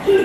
Alright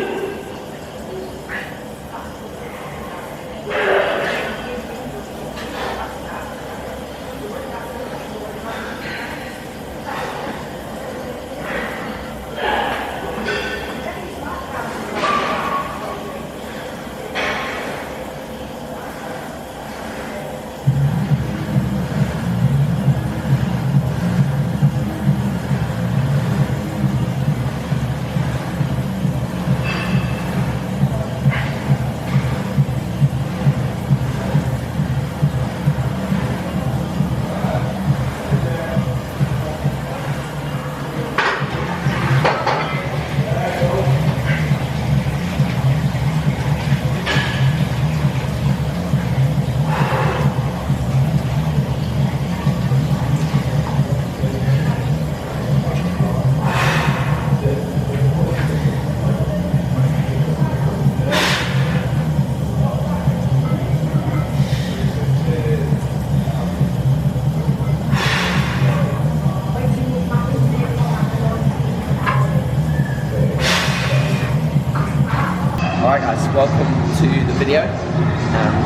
guys, welcome to the video.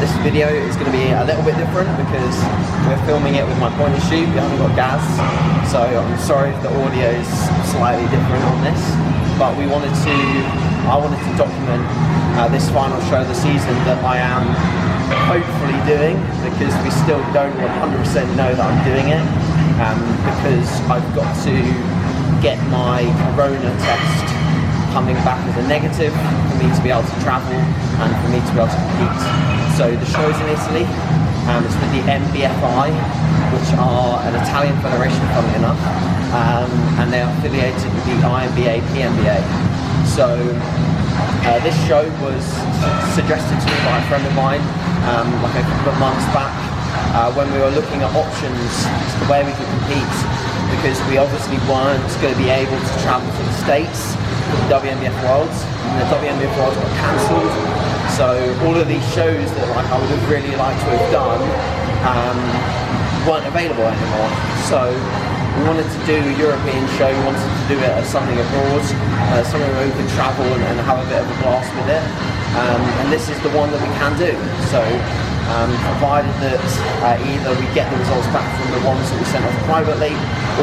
This video is going to be a little bit different because we're filming it with my point and shoot. We haven't got gas, so I'm sorry if the audio is slightly different on this, but I wanted to document this final show of the season that I am hopefully doing, because we still don't 100% know that I'm doing it, because I've got to get my corona test coming back as a negative for me to be able to travel and for me to be able to compete. So the show's in Italy, it's with the NBFI, which are an Italian federation, funnily enough, and they are affiliated with the INBA PNBA. So this show was suggested to me by a friend of mine like a couple of months back when we were looking at options as to where we could compete, because we obviously weren't going to be able to travel to the States for the WNBF Worlds, and the WNBF Worlds got cancelled. So all of these shows that I would have really liked to have done weren't available anymore. So we wanted to do a European show, we wanted to do it as something abroad, somewhere where we could travel and have a bit of a blast with it. And this is the one that we can do. So provided that either we get the results back from the ones that we sent off privately,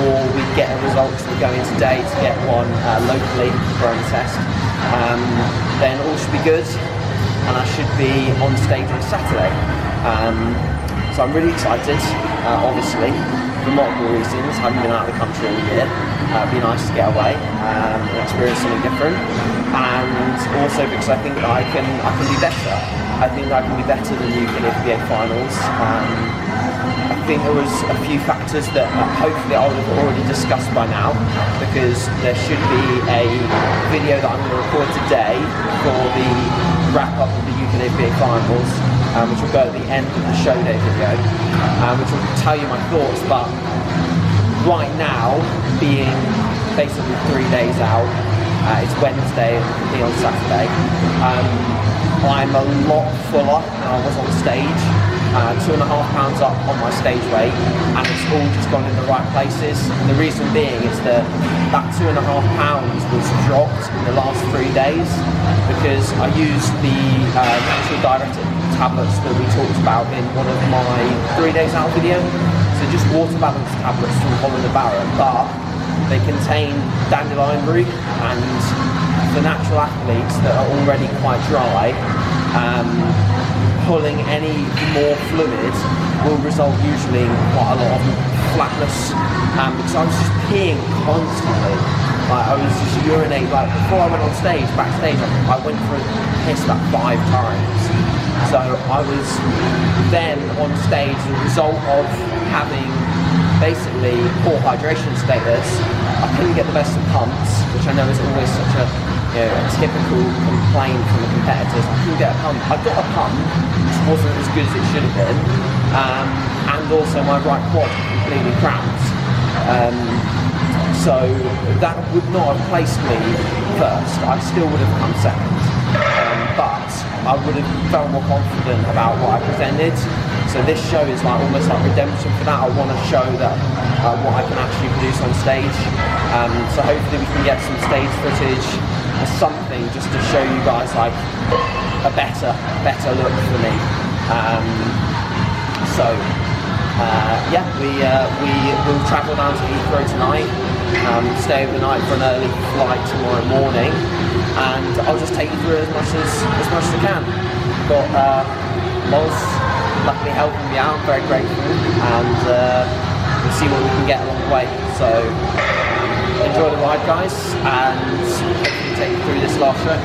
or we get a result that we're going today to get one locally for a test, then all should be good, and I should be on stage on Saturday. So I'm really excited, obviously, for multiple reasons. I haven't been out of the country in a year. It'd be nice to get away and experience something different, and also because I think that I can be better. I think that I can be better than the INBA finals. I think there was a few factors that hopefully I would have already discussed by now, because there should be a video that I'm going to record today for the wrap up of the INBA finals, which will go at the end of the show day video, which will tell you my thoughts. But right now, being basically 3 days out, it's Wednesday and compete on Saturday, I'm a lot fuller than I was on stage, 2.5 pounds up on my stage weight, and it's all just gone in the right places. And the reason being is that 2.5 pounds was dropped in the last 3 days, because I used the natural diuretic tablets that we talked about in one of my 3 days out video. So just water balance tablets from Holland & Barrett, but they contain dandelion root, and for natural athletes that are already quite dry, pulling any more fluid will result usually in quite a lot of flatness, because I was just peeing constantly. Like, I was just urinating. Like, before I went on stage, backstage, I went for a piss about 5 times. So I was then on stage as a result of having basically poor hydration status. I couldn't get the best of pumps, which I know is always such a typical complaint from the competitors. I couldn't get a pump. I got a pump, which wasn't as good as it should have been, and also my right quad completely cramped. So that would not have placed me first. I still would have come second, but I would have felt more confident about what I presented. So this show is like almost like redemption for that. I want to show that what I can actually produce on stage. So hopefully we can get some stage footage as something just to show you guys like a better look for me. Yeah, we will travel down to Heathrow tonight, stay overnight for an early flight tomorrow morning, and I'll just take you through as much as I can. Got Loz luckily helping me out, I'm very grateful, and we'll see what we can get along the way. So enjoy the ride, guys, and hopefully take you through this last show.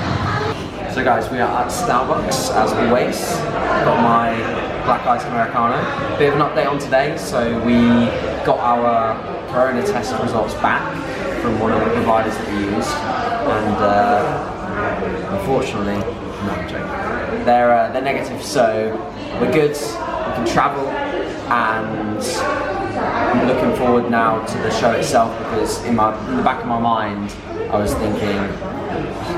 So guys, we are at Starbucks as always. Got my Black Ice Americano. Bit of an update on today. So we got our Corona test results back from one of the providers that we used, and unfortunately, no, I'm joking. They're negative. So we're good. We can travel, and I'm looking forward now to the show itself, because in the back of my mind, I was thinking,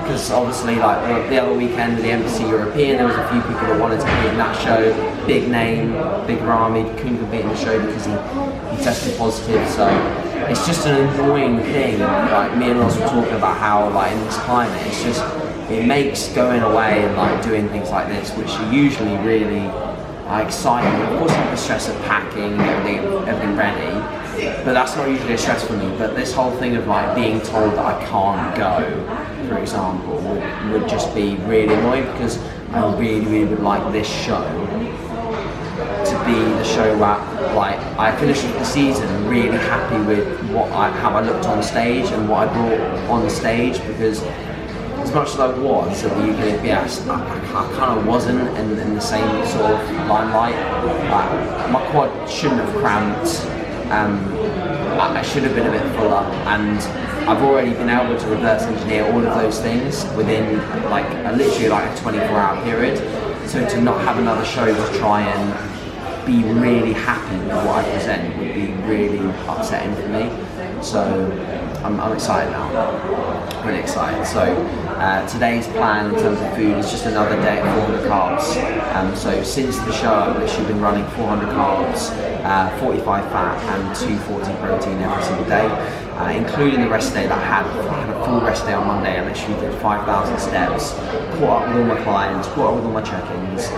because obviously like the other weekend with the Embassy European, there was a few people that wanted to be in that show, big name, big Rami, couldn't compete in the show because he tested positive. So it's just an annoying thing. Like me and Ross were talking about how like in this climate, it's just, it makes going away and like doing things like this, which are usually really exciting. Of course you have the stress of packing, everything ready, but that's not usually a stress for me. But this whole thing of like being told that I can't go, for example, would just be really annoying, because I really would like this show to be the show where like I finished the season really happy with how I looked on stage and what I brought on the stage, because as much as I was at the UKPS, I kind of wasn't in the same sort of limelight. My quad shouldn't have cramped. I should have been a bit fuller, and I've already been able to reverse engineer all of those things within like literally like a 24-hour period. So to not have another show to try and be really happy with what I present would be really upsetting for me. So I'm excited now, really excited. So today's plan in terms of food is just another day at 400 carbs. So since the show, I've literally been running 400 carbs, 45 fat and 240 protein every single day, including the rest day that I had a full rest day on Monday. I literally did 5,000 steps, caught up with all my clients, caught up with all my check-ins,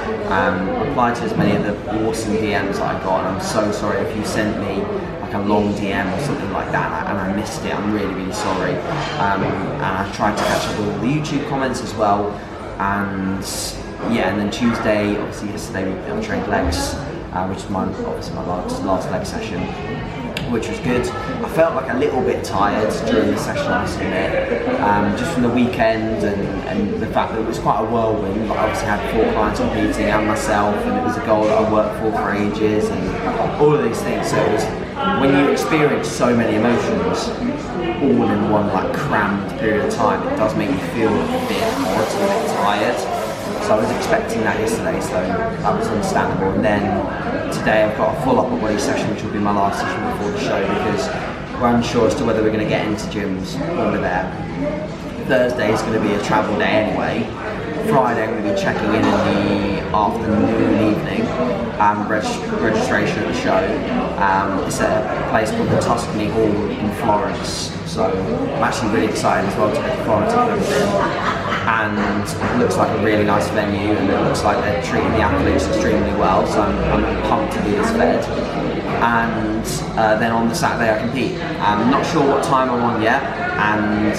replied to as many of the awesome DMs that I got. And I'm so sorry if you sent me like a long DM or something like that and I missed it. I'm really sorry. And I tried to catch up with all the YouTube comments as well. And yeah, and then Tuesday, obviously yesterday we trained legs, which is obviously my last leg session, which was good. I felt like a little bit tired during the session, I must admit, just from the weekend and the fact that it was quite a whirlwind. I obviously had 4 clients competing and myself, and it was a goal that I worked for ages, and all of these things. So it was, when you experience so many emotions all in one like crammed period of time, it does make you feel a bit odd, a bit tired. So I was expecting that yesterday, so that was understandable. And then today I've got a full upper body session, which will be my last session before the show, because we're unsure as to whether we're going to get into gyms when we're there. Thursday is going to be a travel day anyway. Friday I'm going to be checking in the afternoon, evening, registration at the show. It's at a place called the Tuscany Hall in Florence. So I'm actually really excited as well to go to Florence and go there. And it looks like a really nice venue, and it looks like they're treating the athletes extremely well, so I'm pumped to be as fed. And then on the Saturday I compete. I'm not sure what time I'm on yet, and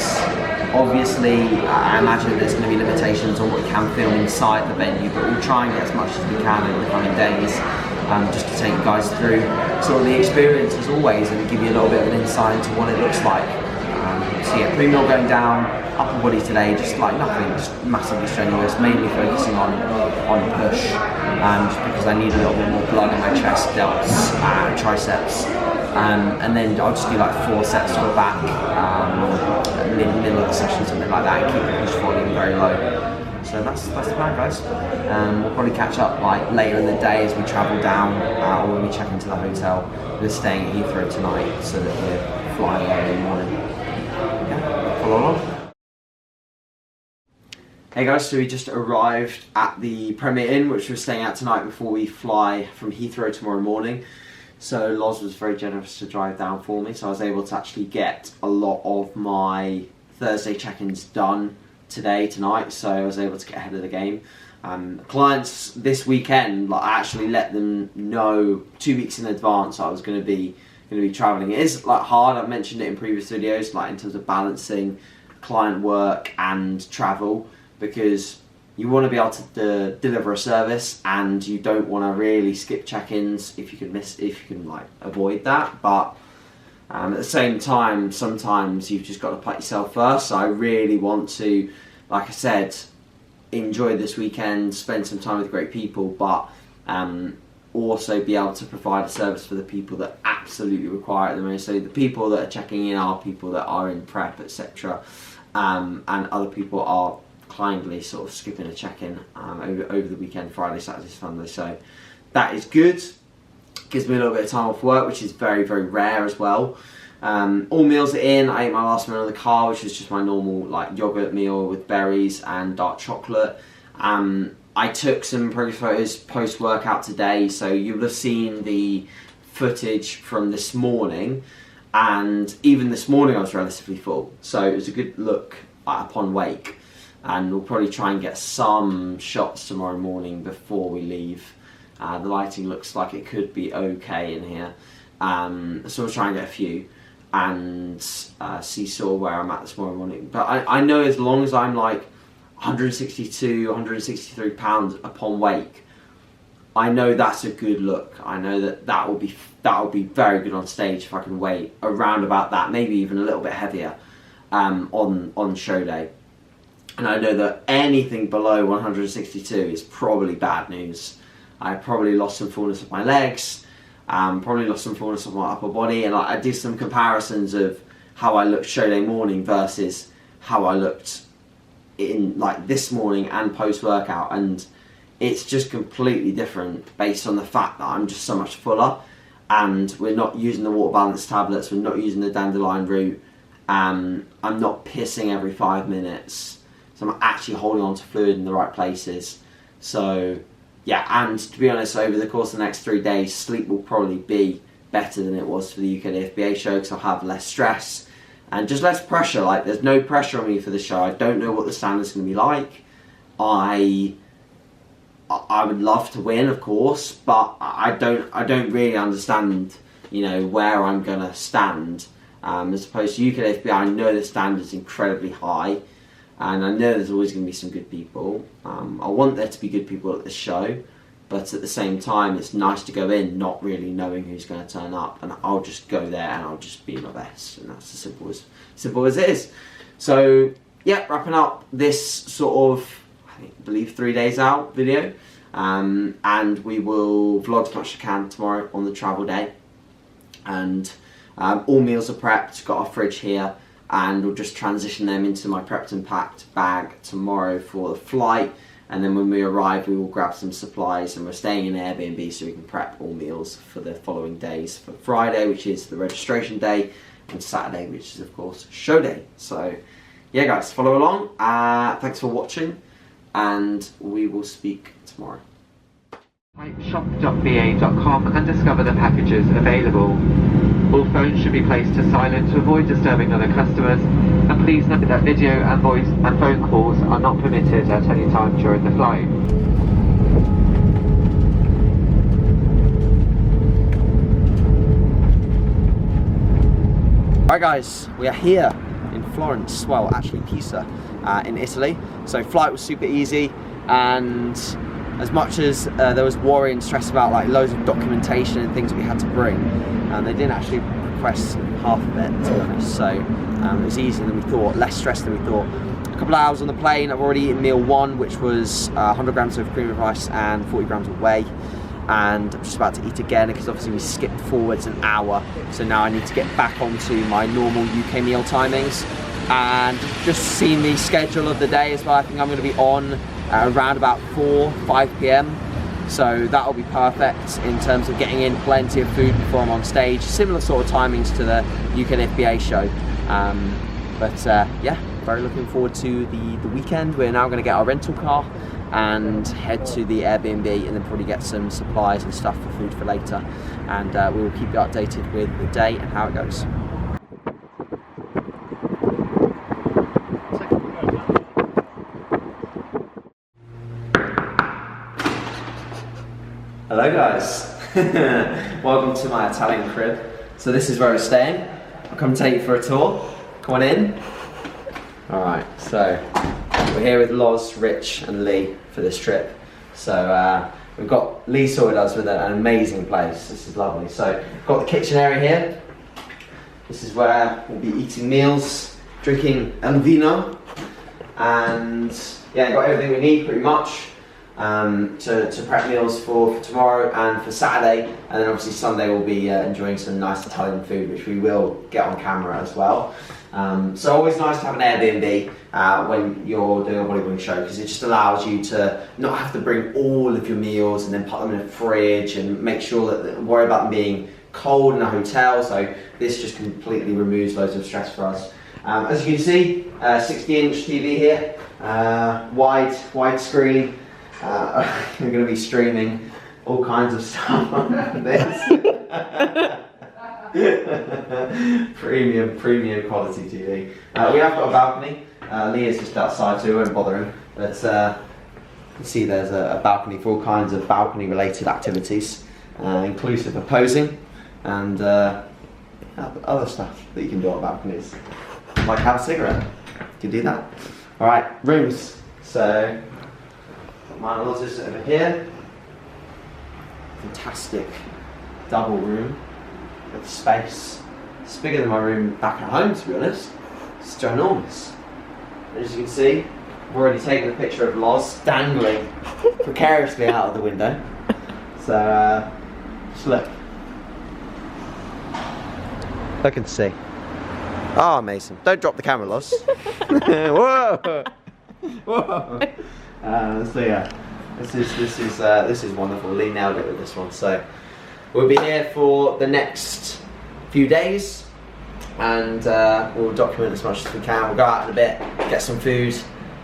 obviously I imagine there's going to be limitations on what we can film inside the venue, but we'll try and get as much as we can in the coming days, just to take you guys through sort of the experience as always, and give you a little bit of an insight into what it looks like. So yeah, pre-meal going down, upper body today, just like nothing, just massively strenuous, mainly focusing on push, just because I need a little bit more blood in my chest, delts, triceps, and then I'll just do like 4 sets to the back, middle of the session, something like that, and keep the push volume very low. So that's the plan, guys. We'll probably catch up like later in the day as we travel down, or when we check into the hotel. We're staying at Heathrow tonight, so that we're flying early in the morning. Yeah, follow along. Hey guys, so we just arrived at the Premier Inn, which we're staying at tonight before we fly from Heathrow tomorrow morning. So Loz was very generous to drive down for me, so I was able to actually get a lot of my Thursday check-ins done tonight, so I was able to get ahead of the game. Clients this weekend, like, I actually let them know 2 weeks in advance I was going to be traveling. It is like hard. I've mentioned it in previous videos, like in terms of balancing client work and travel, because you want to be able to deliver a service, and you don't want to really skip check-ins if you can like avoid that. But at the same time, sometimes you've just got to put yourself first. So I really want to, like I said, enjoy this weekend, spend some time with great people, but also be able to provide a service for the people that absolutely require it the most. So the people that are checking in are people that are in prep, etc., and other people are kindly sort of skipping a check-in over the weekend, Friday, Saturday, Sunday. So that is good. Gives me a little bit of time off work, which is very, very rare as well. All meals are in. I ate my last meal in the car, which was just my normal like yogurt meal with berries and dark chocolate. I took some progress photos post-workout today, so you'll have seen the footage from this morning, and even this morning I was relatively full, so it was a good look upon wake, and we'll probably try and get some shots tomorrow morning before we leave. The lighting looks like it could be okay in here, so we'll try and get a few and see sort of where I'm at this morning. But I know as long as I'm like 162, 163 pounds upon wake, I know that's a good look. I know that will be very good on stage if I can weigh around about that, maybe even a little bit heavier on show day. And I know that anything below 162 is probably bad news. I probably lost some fullness of my legs, probably lost some fullness of my upper body, and I did some comparisons of how I looked show day morning versus how I looked in like this morning and post-workout, and it's just completely different based on the fact that I'm just so much fuller, and we're not using the water balance tablets, we're not using the dandelion root, I'm not pissing every 5 minutes, so I'm actually holding on to fluid in the right places. So yeah, and to be honest, over the course of the next 3 days, sleep will probably be better than it was for the UK FBA show, because I'll have less stress and just less pressure. Like, there's no pressure on me for the show. I don't know what the standard's going to be like. I would love to win, of course, but I don't really understand, you know, where I'm going to stand. As opposed to UK FBA, I know the standard's incredibly high, and I know there's always going to be some good people. I want there to be good people at the show, but at the same time, it's nice to go in not really knowing who's going to turn up, and I'll just go there and I'll just be my best, and that's as simple as it is. So yeah, wrapping up this sort of, I believe 3 days out video, and we will vlog as much as I can tomorrow on the travel day, and all meals are prepped. Got our fridge here, and we'll just transition them into my prepped and packed bag tomorrow for the flight. And then when we arrive, we will grab some supplies, and we're staying in Airbnb so we can prep all meals for the following days, for Friday, which is the registration day, and Saturday, which is of course show day. So yeah guys, follow along. Thanks for watching, and we will speak tomorrow. Type shop.ba.com and discover the packages available. All phones should be placed to silent to avoid disturbing other customers, and please note that video and voice and phone calls are not permitted at any time during the flight. Alright guys, we are here in Florence, well actually Pisa, in Italy. So flight was super easy, and as much as there was worry and stress about like loads of documentation and things we had to bring, they didn't actually request half of it, to be honest. So it was easier than we thought, less stress than we thought. A couple of hours on the plane, I've already eaten meal 1, which was 100 grams of cream of rice and 40 grams of whey. And I'm just about to eat again because obviously we skipped forwards an hour. So now I need to get back onto my normal UK meal timings. And just seeing the schedule of the day as well, I think I'm going to be on around about 5 p.m. So that'll be perfect in terms of getting in plenty of food before I'm on stage. Similar sort of timings to the UK FBA show. Yeah, very looking forward to the weekend. We're now going to get our rental car and head to the Airbnb, and then probably get some supplies and stuff for food for later. And we will keep you updated with the day and how it goes. Hello guys, welcome to my Italian crib. So this is where we're staying. I'll come take you for a tour. Come on in. Alright, so we're here with Loz, Rich and Lee for this trip. So we've got Lee sorted us with an amazing place. This is lovely. So we've got the kitchen area here. This is where we'll be eating meals, drinking el vino, and yeah, got everything we need pretty much to prep meals for tomorrow and for Saturday, and then obviously Sunday we'll be enjoying some nice Italian food, which we will get on camera as well. So always nice to have an Airbnb when you're doing a bodybuilding show, because it just allows you to not have to bring all of your meals and then put them in a fridge and make sure that worry about them being cold in a hotel. So this just completely removes loads of stress for us. As you can see, 60-inch TV here, wide screen. We're going to be streaming all kinds of stuff on this. premium quality TV. We have got a balcony. Leah's just outside, so we won't bother him. But you can see there's a balcony for all kinds of balcony-related activities, inclusive of posing and other stuff that you can do on balconies, like have a cigarette. You can do that. All right, rooms. So mine was just over here. Fantastic double room with space. It's bigger than my room back at home, to be honest. It's ginormous. As you can see, I've already taken a picture of Loz dangling precariously out of the window. So just look. Look and see. Oh, amazing. Don't drop the camera, Loz. Whoa! Whoa! So yeah, this is wonderful. Lee nailed it with this one. So we'll be here for the next few days, and we'll document as much as we can. We'll go out in a bit, get some food,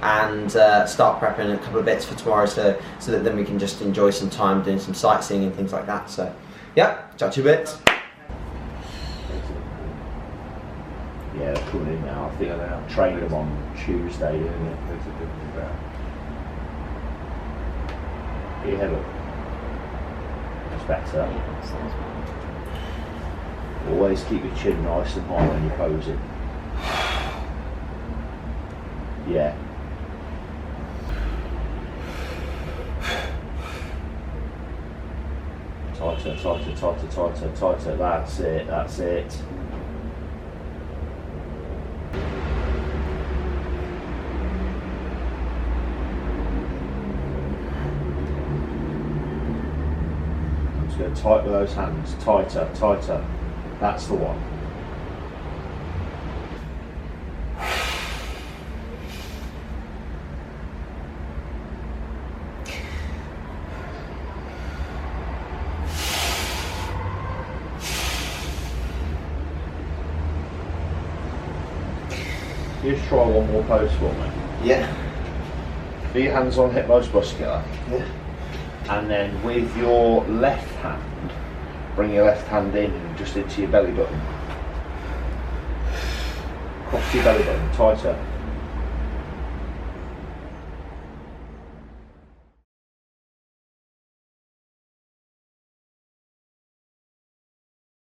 and start prepping a couple of bits for tomorrow, so that then we can just enjoy some time doing some sightseeing and things like that. So yeah, chat to you a bit. Yeah, they're coming in now. I think I'm training them on Tuesday, isn't it? Get your head up. That's better. Always keep your chin nice and high when you're posing. Yeah. Tighter, tighter, tighter, tighter, tighter. That's it, that's it. Just go tight with those hands. Tighter, tighter. That's the one. Just try one more pose for me. Yeah. Put your hands on hip most muscular. Yeah. And then with your left hand, bring your left hand in just into your belly button. Cross your belly button, tighter.